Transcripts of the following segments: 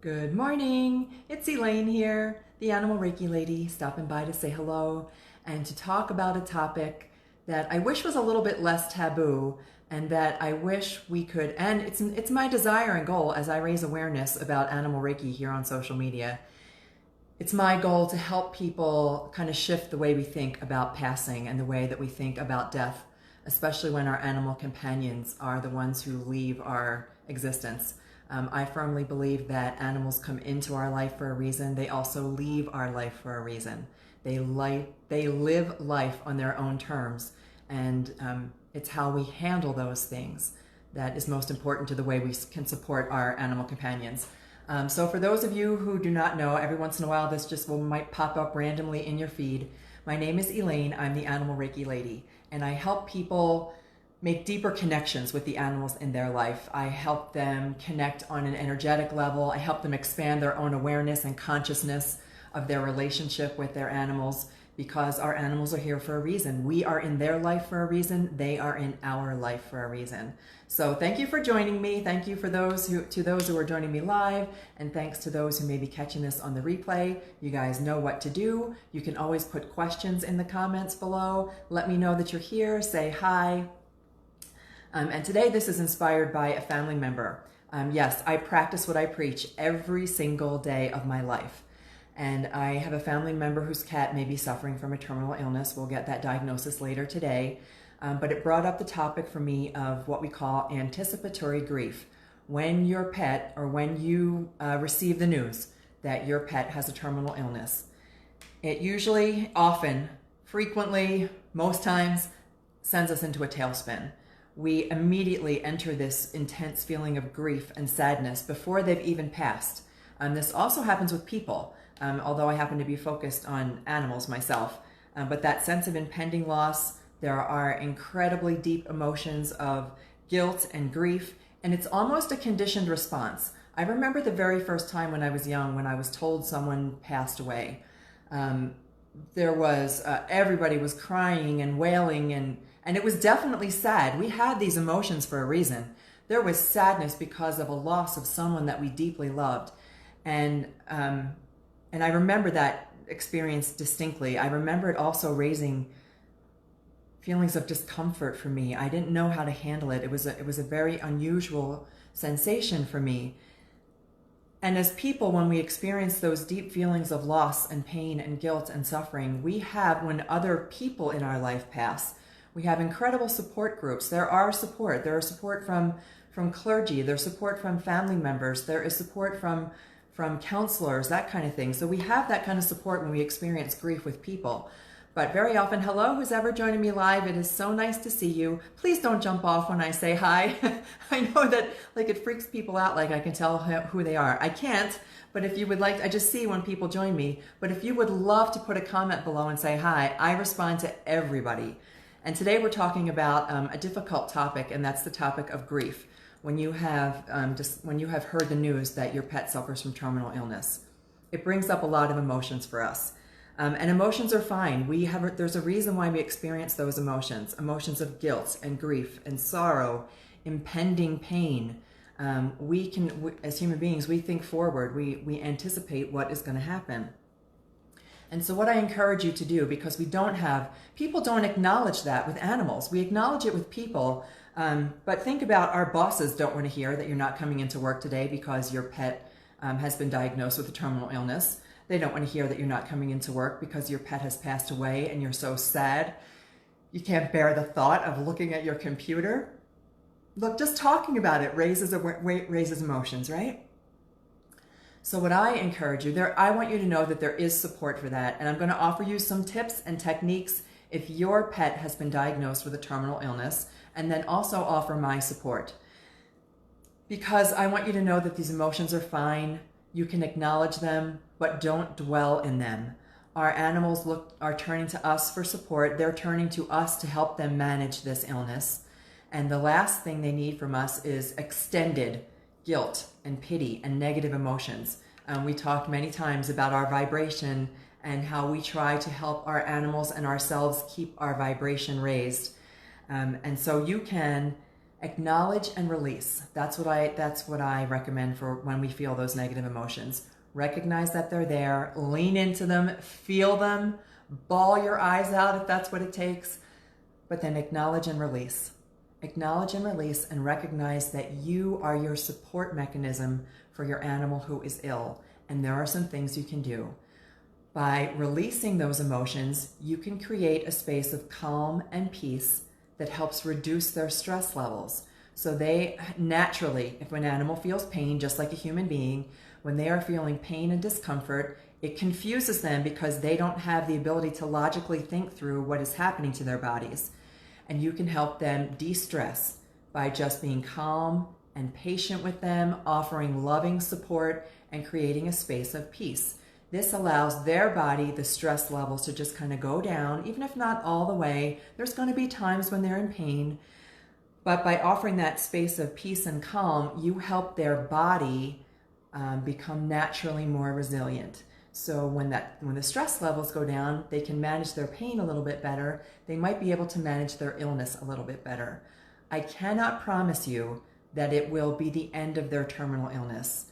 Good morning, it's Elaine here, the Animal Reiki Lady, stopping by to say hello and to talk about a topic that I wish was a little bit less taboo and that I wish we could, and it's my desire and goal as I raise awareness about Animal Reiki here on social media. It's my goal to help people kind of shift the way we think about passing and the way that we think about death, especially when our animal companions are the ones who leave our existence. I firmly believe that animals come into our life for a reason. They also leave our life for a reason. They live life on their own terms, and it's how we handle those things that is most important to the way we can support our animal companions. So for those of you who do not know, every once in a while this just might pop up randomly in your feed. My name is Elaine. I'm the Animal Reiki Lady, and I help people make deeper connections with the animals in their life. I help them connect on an energetic level. I help them expand their own awareness and consciousness of their relationship with their animals, because our animals are here for a reason. We are in their life for a reason. They are in our life for a reason. So thank you for joining me. Thank you for those who are joining me live, and thanks to those who may be catching this on the replay. You guys know what to do. You can always put questions in the comments below. Let me know that you're here. Say hi. And today this is inspired by a family member. Yes, I practice what I preach every single day of my life. And I have a family member whose cat may be suffering from a terminal illness. We'll get that diagnosis later today. But it brought up the topic for me of what we call anticipatory grief. When your pet, or when you receive the news that your pet has a terminal illness, it usually, often, frequently, most times, sends us into a tailspin. We immediately enter this intense feeling of grief and sadness before they've even passed. This also happens with people, although I happen to be focused on animals myself. But that sense of impending loss, there are incredibly deep emotions of guilt and grief, and it's almost a conditioned response. I remember the very first time when I was young, when I was told someone passed away. There was, everybody was crying and wailing, and it was definitely sad. We had these emotions for a reason. There was sadness because of a loss of someone that we deeply loved. And I remember that experience distinctly. I remember it also raising feelings of discomfort for me. I didn't know how to handle it. It was a very unusual sensation for me. And as people, when we experience those deep feelings of loss and pain and guilt and suffering, we have, when other people in our life pass, we have incredible support groups. There is support from clergy, there's support from family members, there is support from counselors, that kind of thing. So we have that kind of support when we experience grief with people. But very often, hello, who's ever joining me live, it is so nice to see you. Please don't jump off when I say hi. I know that it freaks people out, I can tell who they are. I can't, but if you would like, I just see when people join me, but if you would love to put a comment below and say hi, I respond to everybody. And today we're talking about a difficult topic, and that's the topic of grief. When you have heard the news that your pet suffers from terminal illness, it brings up a lot of emotions for us. And emotions are fine. There's a reason why we experience those emotions of guilt and grief and sorrow, impending pain. As human beings, we think forward. We anticipate what is going to happen. And so what I encourage you to do, because people don't acknowledge that with animals. We acknowledge it with people, but think about our bosses don't want to hear that you're not coming into work today because your pet has been diagnosed with a terminal illness. They don't want to hear that you're not coming into work because your pet has passed away and you're so sad. You can't bear the thought of looking at your computer. Look, just talking about it raises emotions, right? So what I encourage you, I want you to know that there is support for that. And I'm going to offer you some tips and techniques if your pet has been diagnosed with a terminal illness, and then also offer my support. Because I want you to know that these emotions are fine. You can acknowledge them, but don't dwell in them. Our animals are turning to us for support. They're turning to us to help them manage this illness. And the last thing they need from us is extended guilt and pity and negative emotions. We talked many times about our vibration and how we try to help our animals and ourselves keep our vibration raised. And so you can Acknowledge and release. That's what I recommend for when we feel those negative emotions. Recognize that they're there, lean into them, feel them, bawl your eyes out if that's what it takes, but then acknowledge and release. Acknowledge and release, and recognize that you are your support mechanism for your animal who is ill. And there are some things you can do. By releasing those emotions, you can create a space of calm and peace that helps reduce their stress levels. So they naturally, if an animal feels pain, just like a human being, when they are feeling pain and discomfort, it confuses them because they don't have the ability to logically think through what is happening to their bodies. And you can help them de-stress by just being calm and patient with them, offering loving support, and creating a space of peace. This allows their body, the stress levels, to just kind of go down, even if not all the way. There's going to be times when they're in pain. But by offering that space of peace and calm, you help their body become naturally more resilient. So when the stress levels go down, they can manage their pain a little bit better. They might be able to manage their illness a little bit better. I cannot promise you that it will be the end of their terminal illness.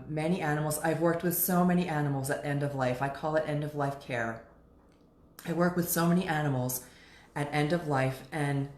Many animals, I've worked with so many animals at end of life. I call it end of life care. I work with so many animals at end of life, and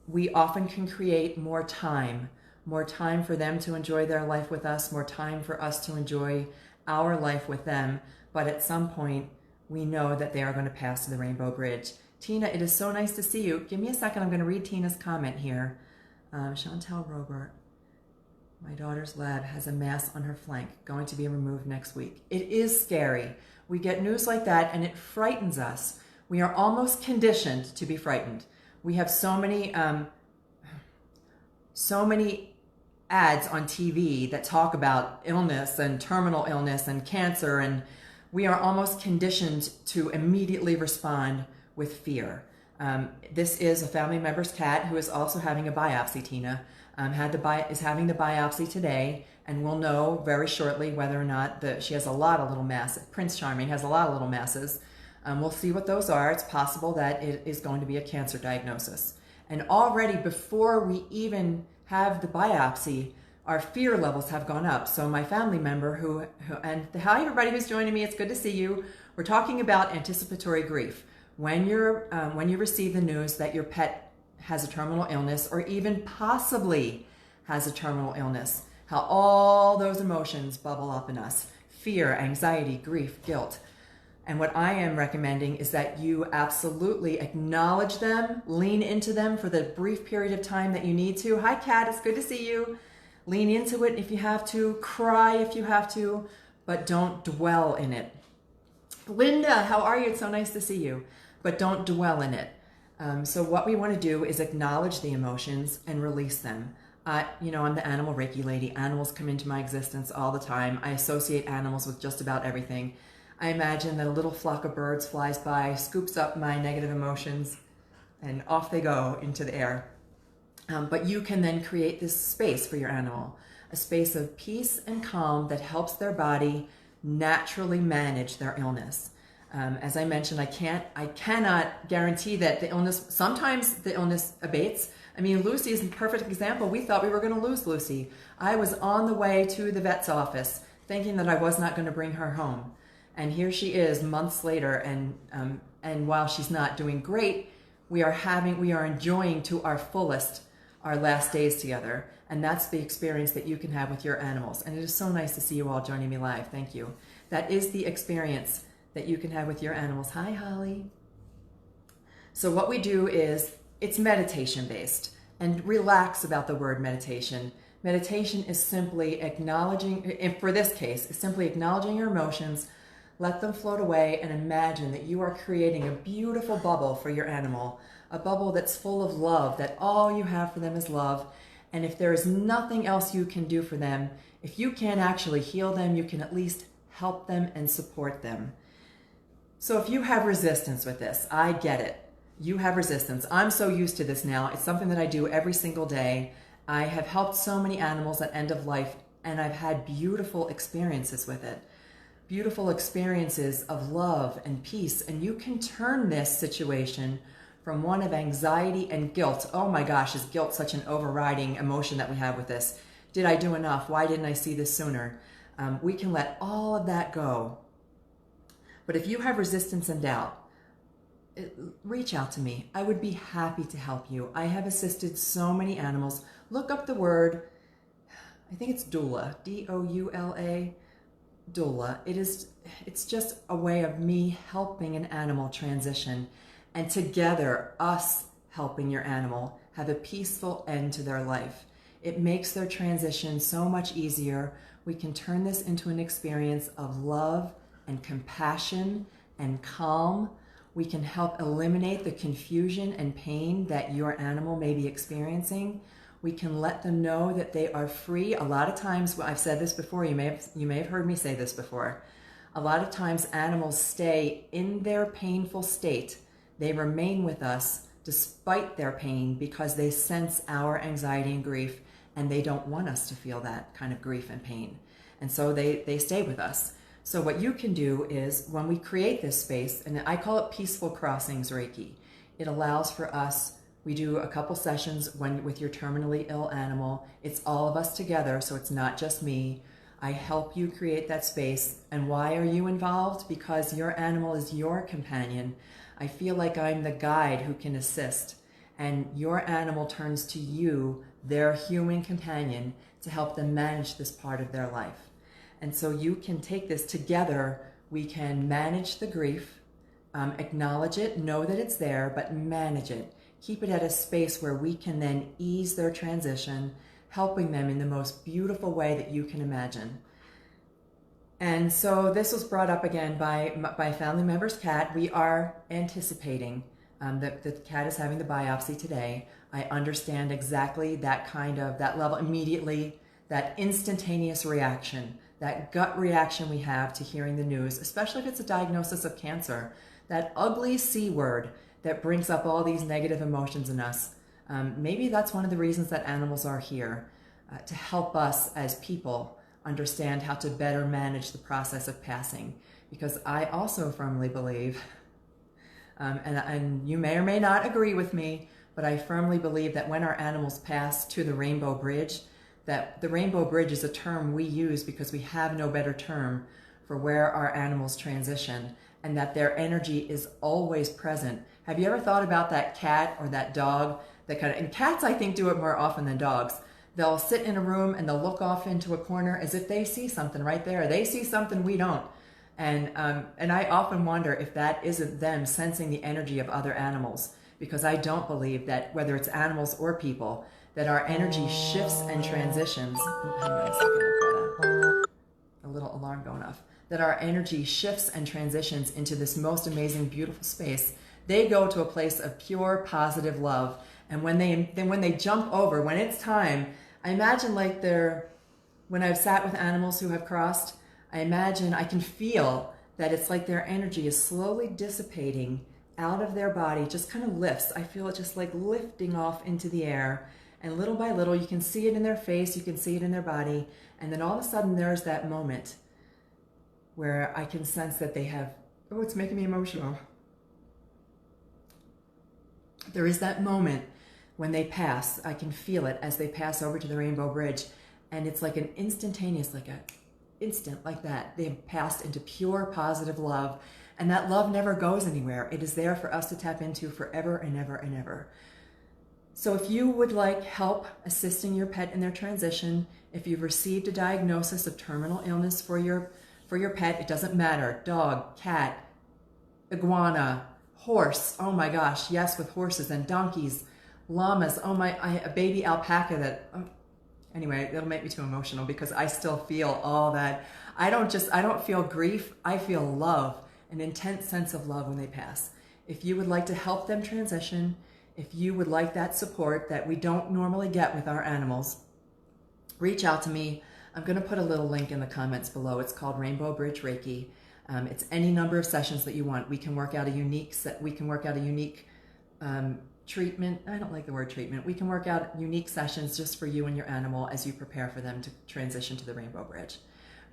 we often can create more time for them to enjoy their life with us, more time for us to enjoy our life with them. But at some point, we know that they are going to pass to the Rainbow Bridge. Tina, it is so nice to see you. Give me a second. I'm going to read Tina's comment here. Chantel Robert. My daughter's lab has a mass on her flank, going to be removed next week. It is scary. We get news like that and it frightens us. We are almost conditioned to be frightened. We have so many ads on TV that talk about illness and terminal illness and cancer, and we are almost conditioned to immediately respond with fear. This is a family member's cat who is also having a biopsy, Tina. Is having the biopsy today, and we'll know very shortly whether or not she has a lot of little masses. Prince Charming has a lot of little masses. We'll see what those are. It's possible that it is going to be a cancer diagnosis. And already before we even have the biopsy, our fear levels have gone up. So my family member and hi everybody who's joining me, it's good to see you. We're talking about anticipatory grief. When you receive the news that your pet has a terminal illness, or even possibly has a terminal illness, how all those emotions bubble up in us: fear, anxiety, grief, guilt. And what I am recommending is that you absolutely acknowledge them, lean into them for the brief period of time that you need to. Hi, Kat, it's good to see you. Lean into it if you have to, cry if you have to, but don't dwell in it. Linda, how are you? It's so nice to see you. But don't dwell in it. So what we want to do is acknowledge the emotions and release them. I'm the animal Reiki lady. Animals come into my existence all the time. I associate animals with just about everything. I imagine that a little flock of birds flies by, scoops up my negative emotions, and off they go into the air. But you can then create this space for your animal, a space of peace and calm that helps their body naturally manage their illness. As I mentioned, I cannot guarantee that sometimes the illness abates. I mean, Lucy is a perfect example. We thought we were going to lose Lucy. I was on the way to the vet's office thinking that I was not going to bring her home. And here she is months later, and while she's not doing great, we are enjoying to our fullest our last days together. And that's the experience that you can have with your animals. And it is so nice to see you all joining me live. Thank you. That is the experience that you can have with your animals. Hi, Holly. So what we do is, it's meditation based, and relax about the word meditation. Meditation is simply acknowledging, and for this case, is simply acknowledging your emotions, let them float away, and imagine that you are creating a beautiful bubble for your animal, a bubble that's full of love, that all you have for them is love. And if there is nothing else you can do for them, if you can't actually heal them, you can at least help them and support them. So if you have resistance with this, I get it. You have resistance. I'm so used to this now. It's something that I do every single day. I have helped so many animals at end of life, and I've had beautiful experiences with it. Beautiful experiences of love and peace. And you can turn this situation from one of anxiety and guilt. Oh my gosh, is guilt such an overriding emotion that we have with this? Did I do enough? Why didn't I see this sooner? We can let all of that go. But if you have resistance and doubt, reach out to me. I would be happy to help you. I have assisted so many animals. Look up the word, I think it's doula, D-O-U-L-A, doula. It's just a way of me helping an animal transition, and together, us helping your animal have a peaceful end to their life. It makes their transition so much easier. We can turn this into an experience of love and compassion and calm. We can help eliminate the confusion and pain that your animal may be experiencing. We can let them know that they are free. A lot of times, I've said this before, you may have heard me say this before. A lot of times animals stay in their painful state. They remain with us despite their pain because they sense our anxiety and grief, and they don't want us to feel that kind of grief and pain. And so they stay with us. So what you can do is, when we create this space, and I call it Peaceful Crossings Reiki, it allows for us, we do a couple sessions with your terminally ill animal. It's all of us together, so it's not just me. I help you create that space. And why are you involved? Because your animal is your companion. I feel like I'm the guide who can assist, and your animal turns to you, their human companion, to help them manage this part of their life. And so you can take this together. We can manage the grief, acknowledge it, know that it's there, but manage it. Keep it at a space where we can then ease their transition, helping them in the most beautiful way that you can imagine. And so this was brought up again by a family member's cat. We are anticipating that the cat is having the biopsy today. I understand exactly that level immediately, that instantaneous reaction, that gut reaction we have to hearing the news, especially if it's a diagnosis of cancer, that ugly C word that brings up all these negative emotions in us. Maybe that's one of the reasons that animals are here, to help us as people understand how to better manage the process of passing. Because I also firmly believe, and you may or may not agree with me, but I firmly believe that when our animals pass to the rainbow bridge, that the rainbow bridge is a term we use because we have no better term for where our animals transition, and that their energy is always present. Have you ever thought about that cat or that dog and cats I think do it more often than dogs. They'll sit in a room and they'll look off into a corner as if they see something right there. They see something we don't. And I often wonder if that isn't them sensing the energy of other animals, because I don't believe that, whether it's animals or people, that our energy shifts and transitions. Hang on a second, I've got a little alarm going off. That our energy shifts and transitions into this most amazing, beautiful space. They go to a place of pure, positive love. And when they jump over, when it's time, I imagine when I've sat with animals who have crossed, I imagine I can feel that it's like their energy is slowly dissipating out of their body, just kind of lifts. I feel it just like lifting off into the air. And little by little, you can see it in their face, you can see it in their body. And then all of a sudden, there's that moment where I can sense that they have, oh, it's making me emotional. There is that moment when they pass. I can feel it as they pass over to the Rainbow Bridge. And it's like an instantaneous, like an instant like that. They have passed into pure positive love. And that love never goes anywhere. It is there for us to tap into forever and ever and ever. So if you would like help assisting your pet in their transition, if you've received a diagnosis of terminal illness for your pet, it doesn't matter, dog, cat, iguana, horse, oh my gosh, yes, with horses and donkeys, llamas, a baby alpaca that, anyway, it'll make me too emotional because I still feel all that. I don't feel grief, I feel love, an intense sense of love when they pass. If you would like to help them transition, if you would like that support that we don't normally get with our animals, reach out to me. I'm going to put a little link in the comments below. It's called Rainbow Bridge Reiki. It's any number of sessions that you want. We can work out a unique treatment. I don't like the word treatment. We can work out unique sessions just for you and your animal as you prepare for them to transition to the Rainbow Bridge.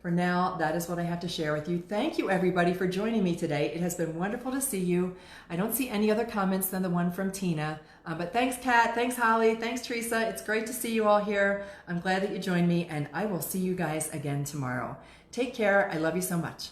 For now, that is what I have to share with you. Thank you, everybody, for joining me today. It has been wonderful to see you. I don't see any other comments than the one from Tina. But thanks, Kat. Thanks, Holly. Thanks, Teresa. It's great to see you all here. I'm glad that you joined me, and I will see you guys again tomorrow. Take care. I love you so much.